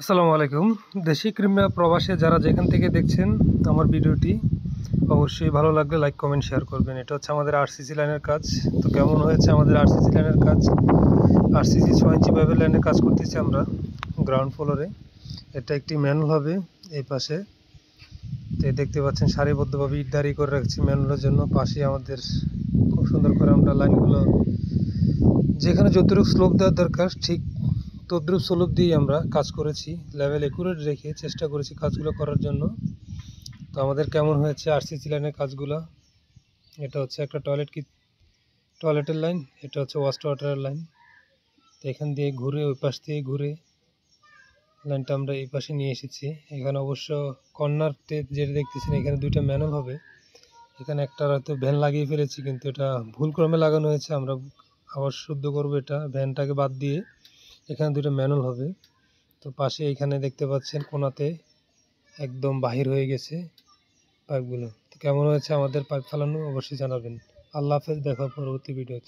আসসালামু আলাইকুম। দেশি কিংবা প্রবাসে যারা যেখান থেকে দেখছেন আমার ভিডিওটি, অবশ্যই ভালো লাগলে লাইক কমেন্ট শেয়ার করবেন। এটা হচ্ছে আমাদের আরসিসি লাইনের কাজ। তো কেমন হয়েছে আমাদের আরসিসি লাইনের কাজ? আরসিসি 6 ইঞ্চি পাইপের লাইনের কাজ করতেছি আমরা গ্রাউন্ড ফ্লোরে। এটা একটি ম্যানুয়াল হবে এই পাশে। তো দেখতে পাচ্ছেন সারিবদ্ধভাবে ইট দাঁড়িয়ে করে রাখছি ম্যানুয়ালের জন্য। পাশে আমাদের খুব সুন্দর করে আমরা লাইনগুলো যেখানে যতটুকু স্লোপ দেওয়ার দরকার ঠিক তদ্রুপ স্লোপ দিয়ে আমরা কাজ করেছি, লেভেল একুরেট রেখে চেষ্টা করেছি কাজগুলো করার জন্য। তো আমাদের কেমন হয়েছে আরসিসি লাইনের কাজগুলো? এটা হচ্ছে একটা টয়লেটের লাইন, এটা হচ্ছে ওয়াশ ওয়াটারের লাইন। তো এখান দিয়ে ঘুরে ওই পাশ দিয়ে ঘুরে লাইনটা আমরা এই পাশে নিয়ে এসেছি। এখানে অবশ্য কর্নারতে যেটা দেখতেছেন এখানে দুইটা ম্যানুয়াল হবে। এখানে একটা হয়তো ভ্যান লাগিয়ে ফেলেছি, কিন্তু এটা ভুল ক্রমে লাগানো হয়েছে। আমরা আবার শুদ্ধ করবো, এটা ভ্যানটাকে বাদ দিয়ে এখানে দুটো ম্যানুয়াল হবে। তো পাশে এখানে দেখতে পাচ্ছেন কোনাতে একদম বাহির হয়ে গেছে পাইপগুলো। তো কেমন হয়েছে আমাদের পাইপ ফেলানো অবশ্যই জানাবেন। আল্লাহ হাফেজ, দেখা পরবর্তী ভিডিওতে।